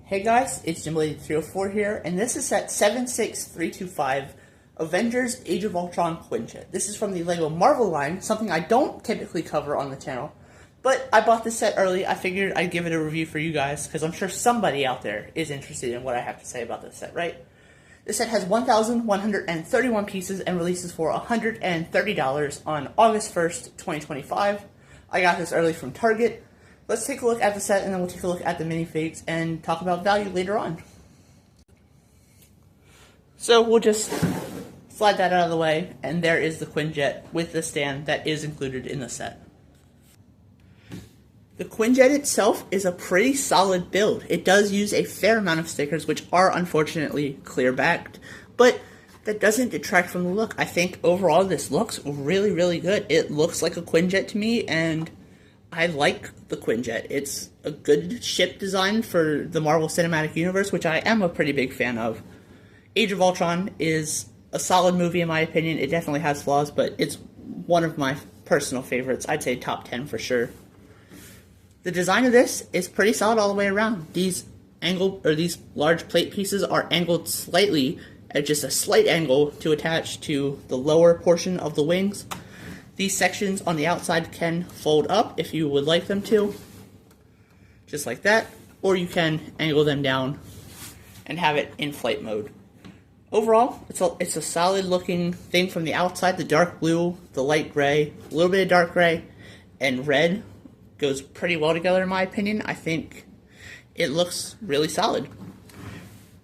Hey guys, it's Jimblade304 here, and this is set 76325, Avengers Age of Ultron Quinjet. This is from the LEGO Marvel line, something I don't typically cover on the channel, but I bought this set early. I figured I'd give it a review for you guys, because I'm sure somebody out there is interested in what I have to say about this set, right? This set has 1,131 pieces and releases for $130 on August 1st, 2025. I got this early from Target. Let's take a look at the set, and then we'll take a look at the minifigs and talk about value later on. So we'll just slide that out of the way, and there is the Quinjet with the stand that is included in the set. The Quinjet itself is a pretty solid build. It does use a fair amount of stickers, which are unfortunately clear-backed, but that doesn't detract from the look. I think overall this looks really, really good. It looks like a Quinjet to me, and I like the Quinjet. It's a good ship design for the Marvel Cinematic Universe, which I am a pretty big fan of. Age of Ultron is a solid movie in my opinion. It definitely has flaws, but it's one of my personal favorites. I'd say top 10 for sure. The design of this is pretty solid all the way around. These large plate pieces are angled slightly at just a slight angle to attach to the lower portion of the wings. These sections on the outside can fold up if you would like them to, just like that, or you can angle them down and have it in flight mode. Overall, it's a solid looking thing from the outside. The dark blue, the light gray, a little bit of dark gray, and red goes pretty well together in my opinion. I think it looks really solid.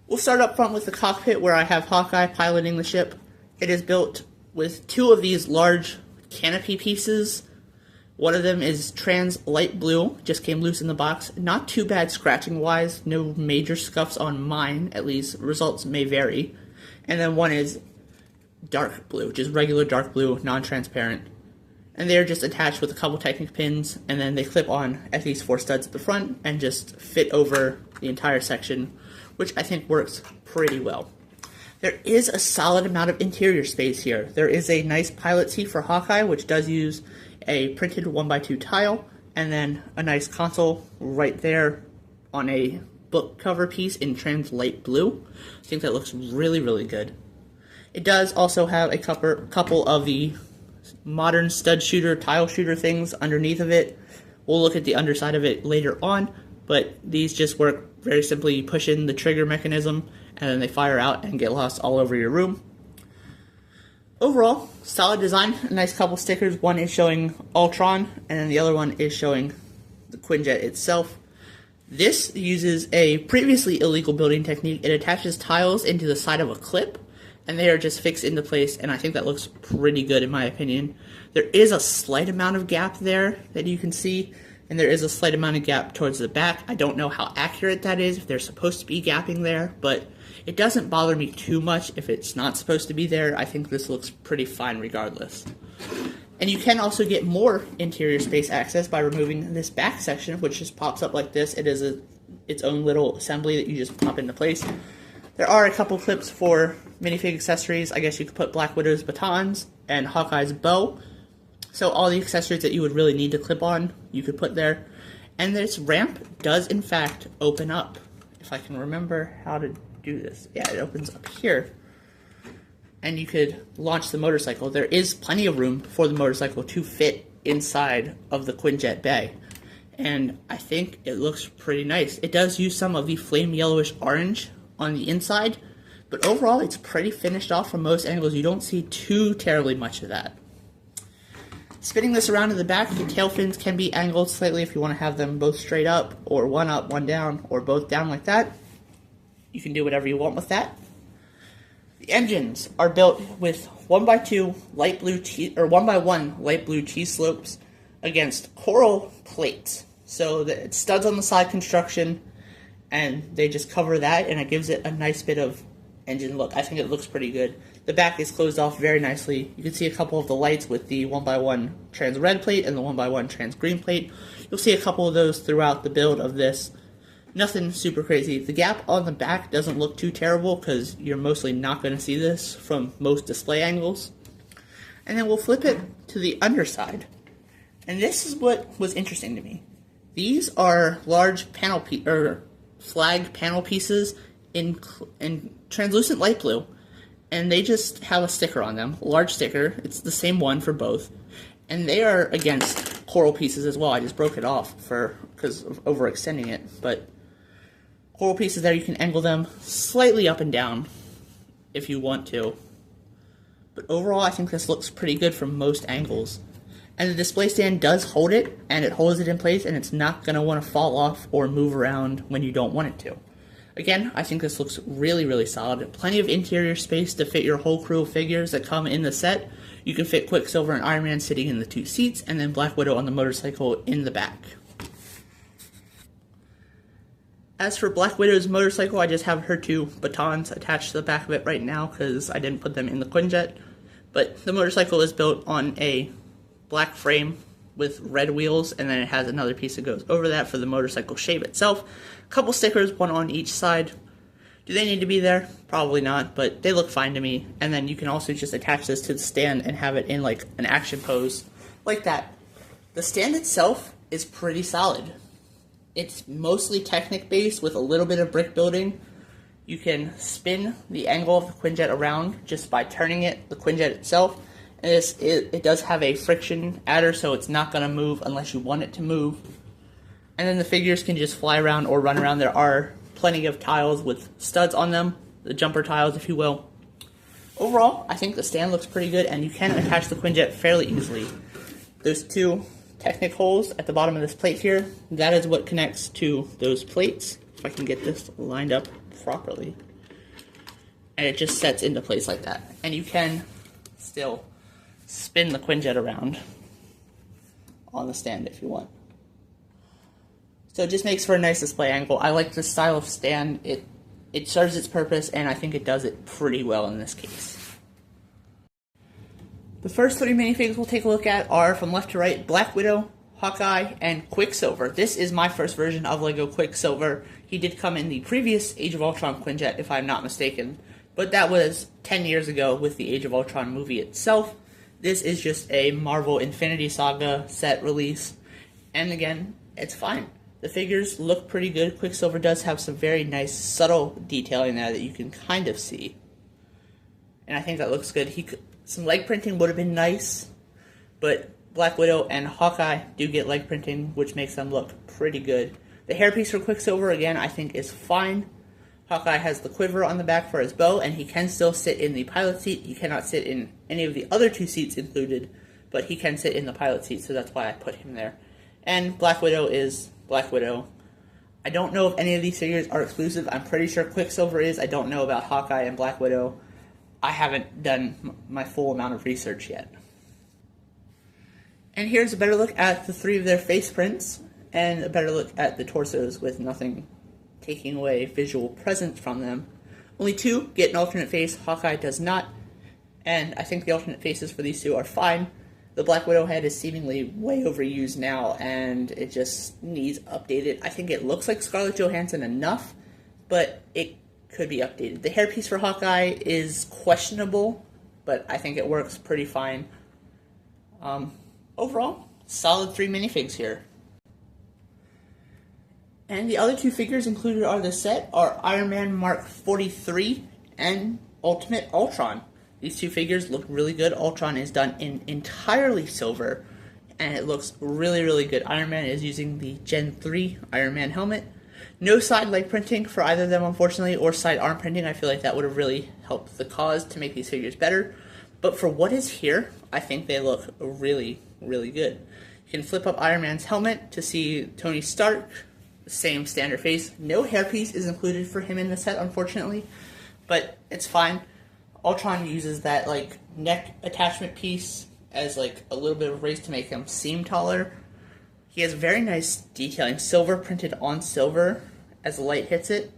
We'll start up front with the cockpit where I have Hawkeye piloting the ship. It is built with two of these large canopy pieces. One of them is trans light blue, just came loose in the box. Not too bad scratching wise, no major scuffs on mine, at least. Results may vary. And then one is dark blue, just regular dark blue, non-transparent. And they're just attached with a couple Technic pins, and then they clip on at these 4 studs at the front and just fit over the entire section, which I think works pretty well. There is a solid amount of interior space here. There is a nice pilot seat for Hawkeye, which does use a printed 1x2 tile, and then a nice console right there on a book cover piece in trans light blue. I think that looks really, really good. It does also have a couple of the modern stud shooter, tile shooter things underneath of it. We'll look at the underside of it later on, but these just work very simply. You push in the trigger mechanism, and then they fire out and get lost all over your room. Overall, solid design, a nice couple stickers. One is showing Ultron, and then the other one is showing the Quinjet itself. This uses a previously illegal building technique. It attaches tiles into the side of a clip, and they are just fixed into place, and I think that looks pretty good in my opinion. There is a slight amount of gap there that you can see, and there is a slight amount of gap towards the back. I don't know how accurate that is, if they're supposed to be gapping there, but it doesn't bother me too much if it's not supposed to be there. I think this looks pretty fine regardless. And you can also get more interior space access by removing this back section, which just pops up like this. It is its own little assembly that you just pop into place. There are a couple clips for minifig accessories. I guess you could put Black Widow's batons and Hawkeye's bow. So all the accessories that you would really need to clip on, you could put there. And this ramp does in fact open up. If I can remember how to do this. Yeah, it opens up here. And you could launch the motorcycle. There is plenty of room for the motorcycle to fit inside of the Quinjet bay. And I think it looks pretty nice. It does use some of the flame yellowish orange on the inside, but overall it's pretty finished off from most angles. You don't see too terribly much of that. Spinning this around in the back, the tail fins can be angled slightly if you want to have them both straight up, or one up, one down, or both down like that. You can do whatever you want with that. The engines are built with 1x2 light blue or 1x1 light blue cheese slopes against coral plates. So it's studs on the side construction, and they just cover that, and it gives it a nice bit of engine look. I think it looks pretty good. The back is closed off very nicely. You can see a couple of the lights with the 1x1 trans red plate and the 1x1 trans green plate. You'll see a couple of those throughout the build of this. Nothing super crazy. The gap on the back doesn't look too terrible because you're mostly not going to see this from most display angles. And then we'll flip it to the underside. And this is what was interesting to me. These are large panel flag panel pieces in translucent light blue, and they just have a sticker on them, a large sticker. It's the same one for both, and they are against coral pieces as well. I just broke it off because of overextending it, but coral pieces there, you can angle them slightly up and down if you want to. But overall, I think this looks pretty good from most angles. And the display stand does hold it, and it holds it in place, and it's not going to want to fall off or move around when you don't want it to. Again, I think this looks really, really solid. Plenty of interior space to fit your whole crew of figures that come in the set. You can fit Quicksilver and Iron Man sitting in the 2 seats, and then Black Widow on the motorcycle in the back. As for Black Widow's motorcycle, I just have her 2 batons attached to the back of it right now because I didn't put them in the Quinjet. But the motorcycle is built on a black frame with red wheels, and then it has another piece that goes over that for the motorcycle shape itself. A couple stickers, one on each side. Do they need to be there? Probably not, but they look fine to me. And then you can also just attach this to the stand and have it in like an action pose like that. The stand itself is pretty solid. It's mostly Technic based with a little bit of brick building. You can spin the angle of the Quinjet around just by turning it, the Quinjet itself. And it does have a friction adder, so it's not going to move unless you want it to move. And then the figures can just fly around or run around. There are plenty of tiles with studs on them, the jumper tiles if you will. Overall, I think the stand looks pretty good, and you can attach the Quinjet fairly easily. There's 2 Technic holes at the bottom of this plate here. That is what connects to those plates. If I can get this lined up properly. And it just sets into place like that. And you can still spin the Quinjet around on the stand if you want. So it just makes for a nice display angle. I like this style of stand. It serves its purpose, and I think it does it pretty well in this case. The first 3 minifigs we'll take a look at are, from left to right, Black Widow, Hawkeye, and Quicksilver. This is my first version of LEGO Quicksilver. He did come in the previous Age of Ultron Quinjet, if I'm not mistaken, but that was 10 years ago with the Age of Ultron movie itself. This is just a Marvel Infinity Saga set release, and again, it's fine. The figures look pretty good. Quicksilver does have some very nice, subtle detailing there that you can kind of see, and I think that looks good. Some leg printing would have been nice, but Black Widow and Hawkeye do get leg printing, which makes them look pretty good. The hairpiece for Quicksilver, again, I think is fine. Hawkeye has the quiver on the back for his bow, and he can still sit in the pilot seat. He cannot sit in any of the other 2 seats included, but he can sit in the pilot seat, so that's why I put him there. And Black Widow is Black Widow. I don't know if any of these figures are exclusive. I'm pretty sure Quicksilver is. I don't know about Hawkeye and Black Widow. I haven't done my full amount of research yet. And here's a better look at the 3 of their face prints, and a better look at the torsos with nothing taking away visual presence from them. Only 2 get an alternate face. Hawkeye does not, and I think the alternate faces for these 2 are fine. The Black Widow head is seemingly way overused now, and it just needs updated. I think it looks like Scarlett Johansson enough, but it could be updated. The hairpiece for Hawkeye is questionable, but I think it works pretty fine. Overall, solid 3 minifigs here. And the other 2 figures included on the set are Iron Man Mark 43 and Ultimate Ultron. These 2 figures look really good. Ultron is done in entirely silver, and it looks really, really good. Iron Man is using the Gen 3 Iron Man helmet. No side leg printing for either of them, unfortunately, or side arm printing. I feel like that would have really helped the cause to make these figures better. But for what is here, I think they look really, really good. You can flip up Iron Man's helmet to see Tony Stark, same standard face. No hairpiece is included for him in the set, unfortunately, but it's fine. Ultron uses that like neck attachment piece as like a little bit of raise to make him seem taller. He has very nice detailing, silver printed on silver as the light hits it.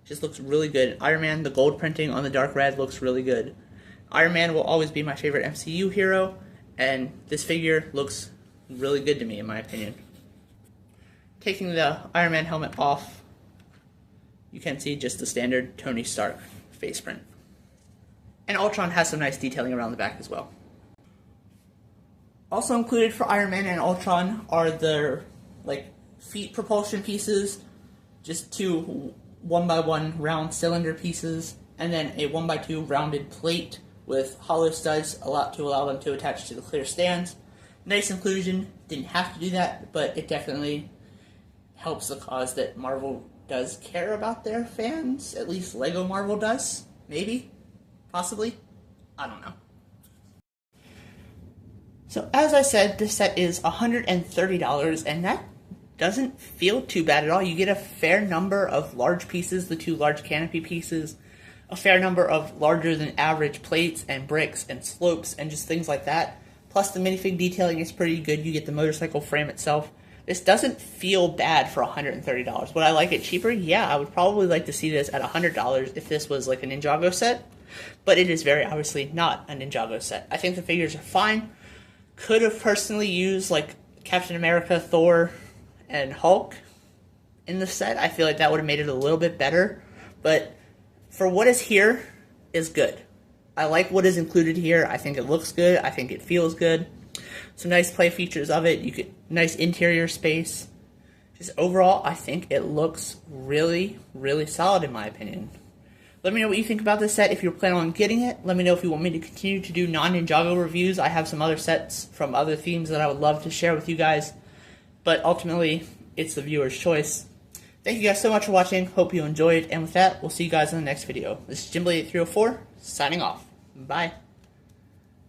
Just looks really good. Iron Man, the gold printing on the dark red looks really good. Iron Man will always be my favorite MCU hero, and this figure looks really good to me in my opinion. Taking the Iron Man helmet off, you can see just the standard Tony Stark face print. And Ultron has some nice detailing around the back as well. Also included for Iron Man and Ultron are their feet propulsion pieces. just two 1x1 round cylinder pieces, and then a 1x2 rounded plate with hollow studs to allow them to attach to the clear stands. Nice inclusion. Didn't have to do that, but it definitely helps the cause that Marvel does care about their fans. At least LEGO Marvel does. Maybe. Possibly. I don't know. So as I said, this set is $130, and that doesn't feel too bad at all. You get a fair number of large pieces, the two large canopy pieces, a fair number of larger than average plates and bricks and slopes and just things like that. Plus the minifig detailing is pretty good. You get the motorcycle frame itself. This doesn't feel bad for $130. Would I like it cheaper? Yeah, I would probably like to see this at $100 if this was like a Ninjago set. But it is very obviously not a Ninjago set. I think the figures are fine. Could have personally used like Captain America, Thor, and Hulk in the set. I feel like that would have made it a little bit better. But for what is here is good. I like what is included here. I think it looks good. I think it feels good. Some nice play features of it. You get nice interior space. Just overall, I think it looks really, really solid in my opinion. Let me know what you think about this set if you're planning on getting it. Let me know if you want me to continue to do non-Ninjago reviews. I have some other sets from other themes that I would love to share with you guys. But ultimately, it's the viewer's choice. Thank you guys so much for watching. Hope you enjoyed. And with that, we'll see you guys in the next video. This is Jimblade8304, signing off. Bye.